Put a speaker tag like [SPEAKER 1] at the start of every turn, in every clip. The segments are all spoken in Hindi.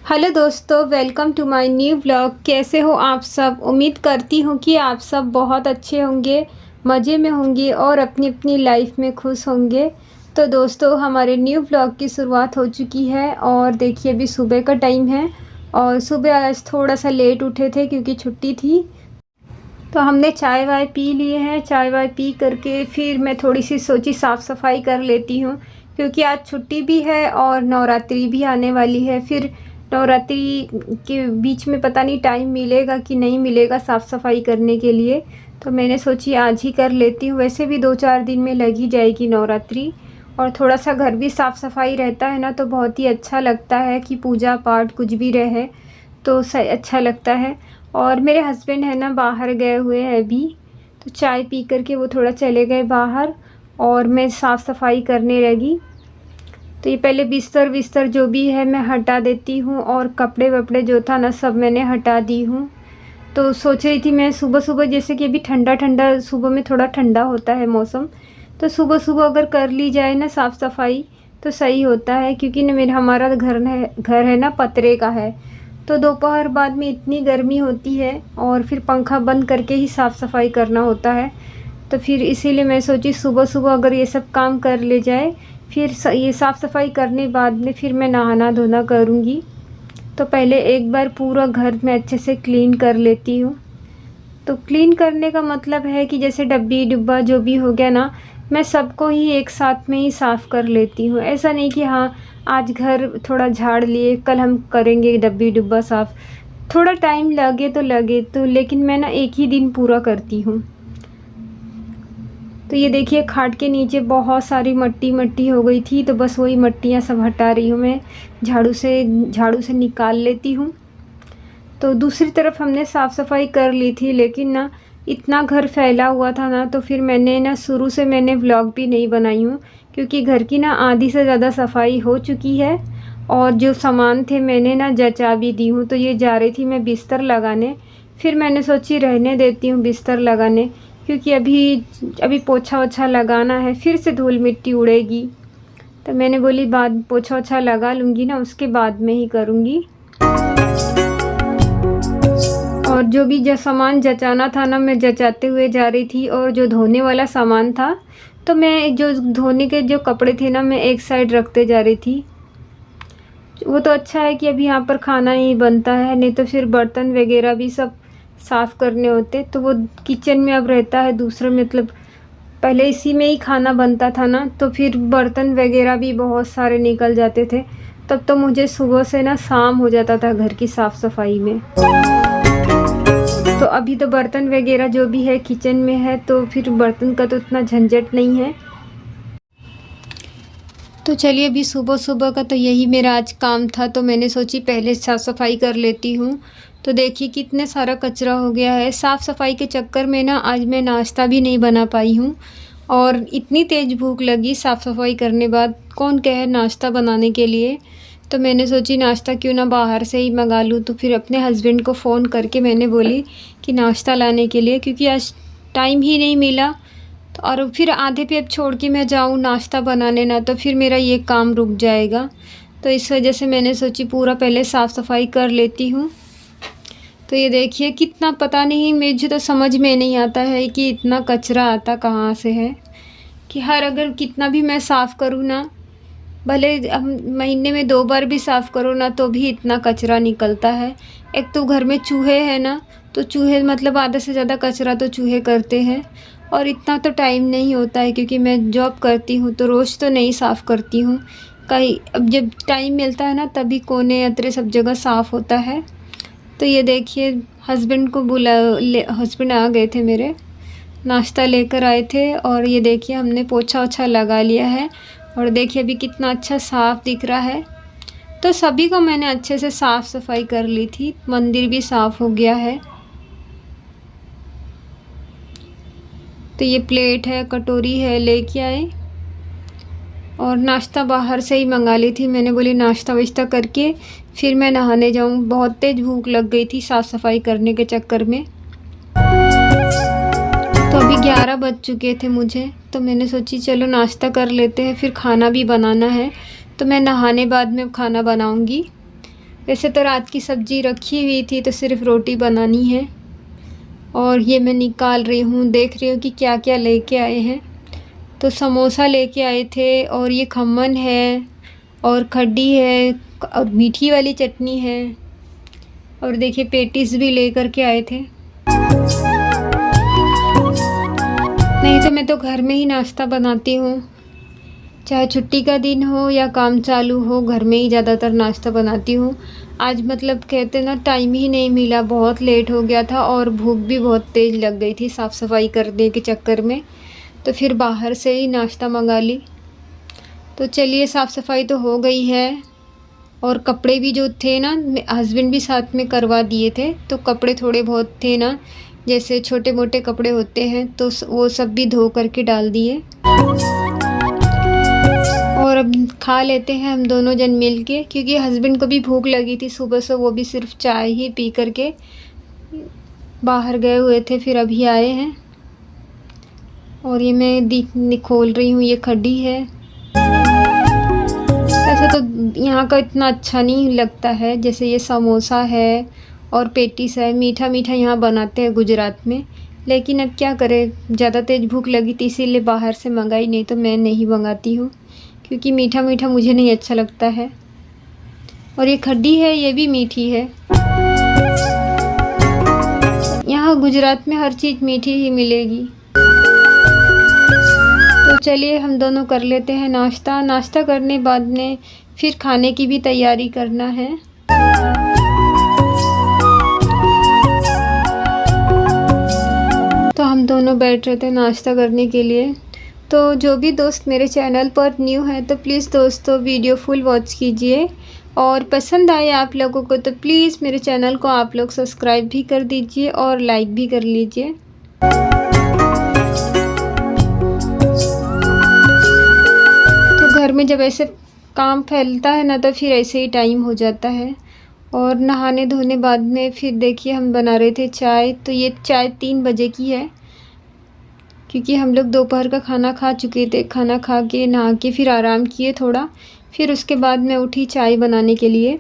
[SPEAKER 1] हेलो दोस्तों, welcome to my new vlog. कैसे हो आप सब? उम्मीद करती हूँ कि आप सब बहुत अच्छे होंगे, मज़े में होंगे और अपनी अपनी लाइफ में खुश होंगे। तो दोस्तों, हमारे न्यू व्लॉग की शुरुआत हो चुकी है और देखिए अभी सुबह का टाइम है और सुबह आज थोड़ा सा लेट उठे थे क्योंकि छुट्टी थी। तो हमने चाय वाय पी लिए हैं। चाय वाय पी करके फिर मैं थोड़ी सी सोची साफ़ सफाई कर लेती हूँ क्योंकि आज छुट्टी भी है और नवरात्रि भी आने वाली है। फिर नवरात्रि के बीच में पता नहीं टाइम मिलेगा कि नहीं मिलेगा साफ़ सफाई करने के लिए। तो मैंने सोची आज ही कर लेती हूँ। वैसे भी 2-4 दिन में लग ही जाएगी नवरात्रि और थोड़ा सा घर भी साफ़ सफाई रहता है ना तो बहुत ही अच्छा लगता है कि पूजा पाठ कुछ भी रहे तो अच्छा लगता है। और मेरे हस्बैंड है ना बाहर गए हुए हैं अभी, तो चाय पी करके वो थोड़ा चले गए बाहर और मैं साफ़ सफाई करने लगी। तो ये पहले बिस्तर विस्तर जो भी है मैं हटा देती हूँ और कपड़े वपड़े जो था ना सब मैंने हटा दी हूँ। तो सोच रही थी मैं सुबह सुबह, जैसे कि अभी ठंडा ठंडा सुबह में थोड़ा ठंडा होता है मौसम, तो सुबह सुबह अगर कर ली जाए ना साफ़ सफाई तो सही होता है क्योंकि ना मेरा हमारा घर है ना पतरे का है। तो दोपहर बाद में इतनी गर्मी होती है और फिर पंखा बंद करके ही साफ़ सफाई करना होता है। तो फिर इसीलिए मैं सोची सुबह सुबह अगर ये सब काम कर ले जाए फिर ये साफ़ सफाई करने बाद में फिर मैं नहाना धोना करूँगी। तो पहले एक बार पूरा घर में अच्छे से क्लीन कर लेती हूँ। तो क्लीन करने का मतलब है कि जैसे डब्बी डिब्बा जो भी हो गया ना, मैं सबको ही एक साथ में ही साफ़ कर लेती हूँ। ऐसा नहीं कि हाँ आज घर थोड़ा झाड़ लिए कल हम करेंगे डब्बी डिब्बा साफ़, थोड़ा टाइम लगे तो लेकिन मैं ना एक ही दिन पूरा करती हूँ। तो ये देखिए खाट के नीचे बहुत सारी मट्टी मट्टी हो गई थी, तो बस वही मट्टियाँ सब हटा रही हूँ मैं, झाड़ू से निकाल लेती हूँ। तो दूसरी तरफ हमने साफ़ सफाई कर ली थी लेकिन ना इतना घर फैला हुआ था ना, तो फिर मैंने ना शुरू से मैंने व्लॉग भी नहीं बनाई हूँ क्योंकि घर की ना आधी से ज़्यादा सफाई हो चुकी है और जो सामान थे मैंने ना जचा भी दी हूँ। तो ये जा रही थी मैं बिस्तर लगाने, फिर मैंने सोची रहने देती हूँ बिस्तर लगाने क्योंकि अभी पोछा वोछा लगाना है, फिर से धूल मिट्टी उड़ेगी। तो मैंने बोली बाद पोछा वोछा लगा लूँगी ना उसके बाद में ही करूँगी। और जो भी सामान जचाना था ना मैं जचाते हुए जा रही थी और जो धोने वाला सामान था तो मैं जो धोने के जो कपड़े थे ना मैं एक साइड रखते जा रही थी। वो तो अच्छा है कि अभी यहाँ पर खाना ही बनता है, नहीं तो फिर बर्तन वगैरह भी सब साफ़ करने होते। तो वो किचन में अब रहता है दूसरा, मतलब पहले इसी में ही खाना बनता था ना, तो फिर बर्तन वगैरह भी बहुत सारे निकल जाते थे। तब तो मुझे सुबह से ना शाम हो जाता था घर की साफ़ सफाई में। तो अभी तो बर्तन वगैरह जो भी है किचन में है तो फिर बर्तन का तो उतना झंझट नहीं है। तो चलिए अभी सुबह सुबह का तो यही मेरा आज काम था, तो मैंने सोची पहले साफ़ सफाई कर लेती हूँ। तो देखिए कितने सारा कचरा हो गया है। साफ़ सफाई के चक्कर में ना आज मैं नाश्ता भी नहीं बना पाई हूँ और इतनी तेज़ भूख लगी साफ़ सफाई करने बाद, कौन कहे नाश्ता बनाने के लिए। तो मैंने सोची नाश्ता क्यों ना बाहर से ही मंगा लूँ। तो फिर अपने हस्बैंड को फ़ोन करके मैंने बोली कि नाश्ता लाने के लिए, क्योंकि आज टाइम ही नहीं मिला। तो और फिर आधे पे अब छोड़ के मैं जाऊँ नाश्ता बनाने ना, तो फिर मेरा ये काम रुक जाएगा। तो इस वजह से मैंने सोची पूरा पहले साफ़ सफाई कर लेती हूँ। तो ये देखिए कितना, पता नहीं मुझे तो समझ में नहीं आता है कि इतना कचरा आता कहाँ से है कि हर अगर कितना भी मैं साफ़ करूँ ना, भले हम महीने में 2 बार भी साफ़ करो ना तो भी इतना कचरा निकलता है। एक तो घर में चूहे हैं ना, तो चूहे मतलब आधे से ज़्यादा कचरा तो चूहे करते हैं और इतना तो टाइम नहीं होता है क्योंकि मैं जॉब करती हूँ तो रोज़ तो नहीं साफ़ करती हूँ। कहीं अब जब टाइम मिलता है ना तभी कोने अतरे सब जगह साफ़ होता है। तो ये देखिए हस्बैंड को हस्बैंड आ गए थे मेरे, नाश्ता लेकर आए थे और ये देखिए हमने पोछा ओछा लगा लिया है और देखिए अभी कितना अच्छा साफ़ दिख रहा है। तो सभी को मैंने अच्छे से साफ़ सफाई कर ली थी, मंदिर भी साफ़ हो गया है। तो ये प्लेट है कटोरी है लेके आए और नाश्ता बाहर से ही मंगा ली थी। मैंने बोली नाश्ता वाश्ता करके फिर मैं नहाने जाऊँ, बहुत तेज़ भूख लग गई थी साफ़ सफाई करने के चक्कर में। तो अभी 11 बज चुके थे मुझे, तो मैंने सोची चलो नाश्ता कर लेते हैं, फिर खाना भी बनाना है। तो मैं नहाने बाद में खाना बनाऊंगी। वैसे तो रात की सब्ज़ी रखी हुई थी, तो सिर्फ रोटी बनानी है। और ये मैं निकाल रही हूँ, देख रही हूँ कि क्या क्या लेके आए हैं। तो समोसा लेके आए थे, और ये खमन है, और खड्डी है, और मीठी वाली चटनी है, और देखिए पेटीज भी लेकर के आए थे। नहीं तो मैं तो घर में ही नाश्ता बनाती हूँ, चाहे छुट्टी का दिन हो या काम चालू हो, घर में ही ज़्यादातर नाश्ता बनाती हूँ। आज मतलब कहते ना टाइम ही नहीं मिला, बहुत लेट हो गया था और भूख भी बहुत तेज़ लग गई थी साफ़ सफाई करने के चक्कर में, तो फिर बाहर से ही नाश्ता मंगा ली। तो चलिए, साफ़ सफाई तो हो गई है, और कपड़े भी जो थे ना, हस्बैंड भी साथ में करवा दिए थे, तो कपड़े थोड़े बहुत थे ना, जैसे छोटे मोटे कपड़े होते हैं, तो वो सब भी धो करके डाल दिए। और अब खा लेते हैं हम दोनों जन मिल के, क्योंकि हस्बैंड को भी भूख लगी थी सुबह से, वो भी सिर्फ चाय ही पी करके बाहर गए हुए थे, फिर अभी आए हैं। और ये मैं खोल रही हूँ, ये खड्डी है। ऐसे तो यहाँ का इतना अच्छा नहीं लगता है, जैसे ये समोसा है और पेटीस है, मीठा मीठा यहाँ बनाते हैं गुजरात में। लेकिन अब क्या करें, ज़्यादा तेज़ भूख लगी थी इसीलिए बाहर से मंगाई, नहीं तो मैं नहीं मंगाती हूँ, क्योंकि मीठा मीठा मुझे नहीं अच्छा लगता है। और ये खड्डी है, ये भी मीठी है। यहाँ गुजरात में हर चीज़ मीठी ही मिलेगी। तो चलिए, हम दोनों कर लेते हैं नाश्ता। नाश्ता करने बाद में फिर खाने की भी तैयारी करना है। तो हम दोनों बैठ रहे थे नाश्ता करने के लिए। तो जो भी दोस्त मेरे चैनल पर न्यू है, तो प्लीज़ दोस्तों वीडियो फुल वॉच कीजिए, और पसंद आए आप लोगों को तो प्लीज़ मेरे चैनल को आप लोग सब्सक्राइब भी कर दीजिए और लाइक भी कर लीजिए। तो घर में जब ऐसे काम फैलता है ना, तो फिर ऐसे ही टाइम हो जाता है। और नहाने धोने बाद में फिर देखिए हम बना रहे थे चाय। तो ये चाय 3 बजे की है, क्योंकि हम लोग दोपहर का खाना खा चुके थे। खाना खा के नहा के फिर आराम किए थोड़ा, फिर उसके बाद मैं उठी चाय बनाने के लिए।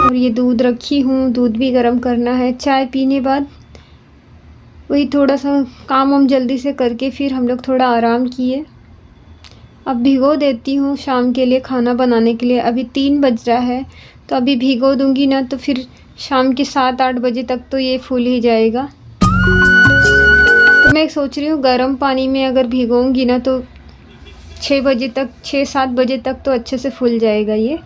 [SPEAKER 1] और ये दूध रखी हूँ, दूध भी गर्म करना है। चाय पीने बाद वही थोड़ा सा काम हम जल्दी से करके फिर हम लोग थोड़ा आराम किए। अब भिगो देती हूँ शाम के लिए खाना बनाने के लिए। अभी 3 बज रहा है, तो अभी भिगो दूँगी ना, तो फिर शाम के 7-8 बजे तक तो ये फूल ही जाएगा। तो मैं सोच रही हूँ गर्म पानी में अगर भिगोऊँगी ना, तो 6 बजे तक, 6-7 बजे तक तो अच्छे से फूल जाएगा ये।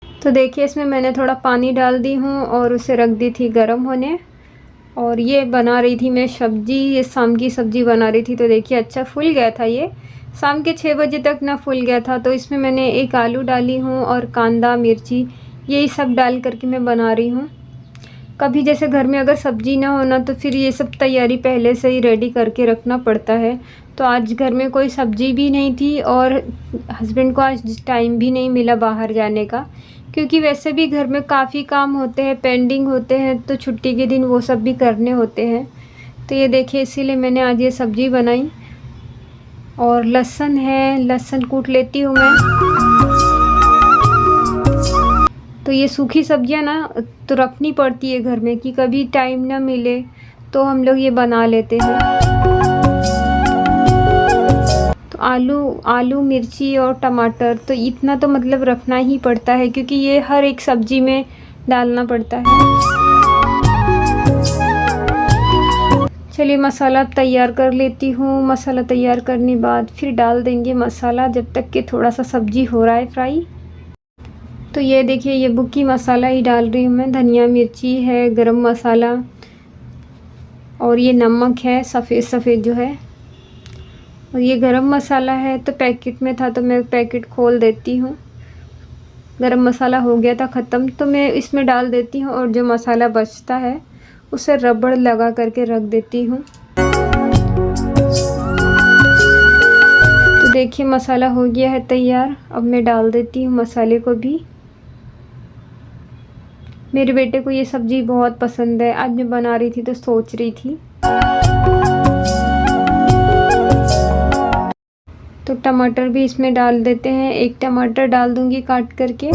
[SPEAKER 1] तो देखिए, इसमें मैंने थोड़ा पानी डाल दी हूँ और उसे रख दी थी गर्म होने। और ये बना रही थी मैं सब्ज़ी, ये शाम की सब्ज़ी बना रही थी। तो देखिए अच्छा फूल गया था ये, शाम के 6 बजे तक ना फूल गया था। तो इसमें मैंने एक आलू डाली हूँ और कांदा मिर्ची, यही सब डाल करके मैं बना रही हूँ। कभी जैसे घर में अगर सब्ज़ी ना हो ना, तो फिर ये सब तैयारी पहले से ही रेडी करके रखना पड़ता है। तो आज घर में कोई सब्ज़ी भी नहीं थी, और हस्बैंड को आज टाइम भी नहीं मिला बाहर जाने का, क्योंकि वैसे भी घर में काफ़ी काम होते हैं, पेंडिंग होते हैं, तो छुट्टी के दिन वो सब भी करने होते हैं। तो ये देखिए, इसीलिए मैंने आज ये सब्ज़ी बनाई। और लहसुन है, लहसुन कूट लेती हूँ मैं। तो ये सूखी सब्जियां ना तो रखनी पड़ती है घर में, कि कभी टाइम ना मिले तो हम लोग ये बना लेते हैं। तो आलू मिर्ची और टमाटर तो इतना तो मतलब रखना ही पड़ता है, क्योंकि ये हर एक सब्जी में डालना पड़ता है। चलिए, मसाला तैयार कर लेती हूँ। मसाला तैयार करने बाद फिर डाल देंगे मसाला, जब तक कि थोड़ा सा सब्जी हो रहा है फ्राई। तो ये देखिए, ये बुक्की मसाला ही डाल रही हूँ मैं। धनिया मिर्ची है, गरम मसाला, और ये नमक है सफ़ेद सफ़ेद जो है, और ये गरम मसाला है। तो पैकेट में था तो मैं पैकेट खोल देती हूँ। गरम मसाला हो गया था ख़त्म, तो मैं इसमें डाल देती हूँ, और जो मसाला बचता है उसे रबड़ लगा करके रख देती हूँ। तो देखिए, मसाला हो गया है तैयार। अब मैं डाल देती हूँ मसाले को भी। मेरे बेटे को ये सब्ज़ी बहुत पसंद है। आज मैं बना रही थी तो सोच रही थी। तो टमाटर भी इसमें डाल देते हैं। एक टमाटर डाल दूँगी काट करके।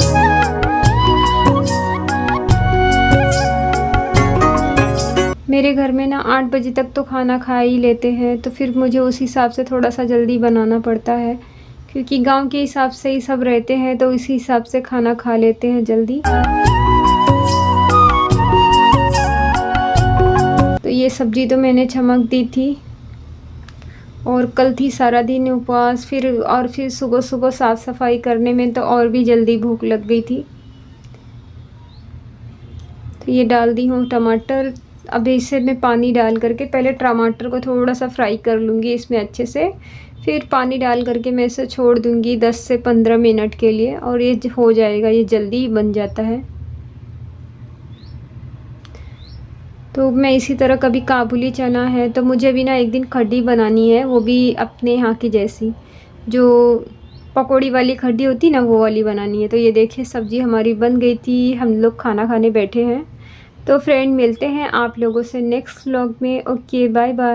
[SPEAKER 1] मेरे घर में ना 8 बजे तक तो खाना खा ही लेते हैं, तो फिर मुझे उस हिसाब से थोड़ा-सा जल्दी बनाना पड़ता है, क्योंकि गाँव के हिसाब से ही सब रहते हैं, तो इसी हिसाब से खाना खा लेते हैं जल्दी। तो ये सब्ज़ी तो मैंने छमक दी थी, और कल थी सारा दिन उपवास, फिर सुबह-सुबह साफ़-सफ़ाई करने में तो और भी जल्दी भूख लग गई थी। तो ये डाल दी हूँ टमाटर। अब इसे मैं पानी डाल करके पहले टमाटर को थोड़ा-सा फ्राई कर लूँगी इसमें अच्छे से, फिर पानी डाल करके मैं इसे छोड़ दूँगी 10 से 15 मिनट के लिए, और ये हो जाएगा, ये जल्दी ही बन जाता है। तो मैं इसी तरह कभी काबुली चना है, तो मुझे भी ना एक दिन कढ़ी बनानी है, वो भी अपने यहाँ की जैसी, जो पकौड़ी वाली कढ़ी होती ना, वो वाली बनानी है। तो ये देखिए सब्ज़ी हमारी बन गई थी, हम लोग खाना खाने बैठे हैं। तो फ्रेंड मिलते हैं आप लोगों से नेक्स्ट व्लॉग में। Okay, bye bye.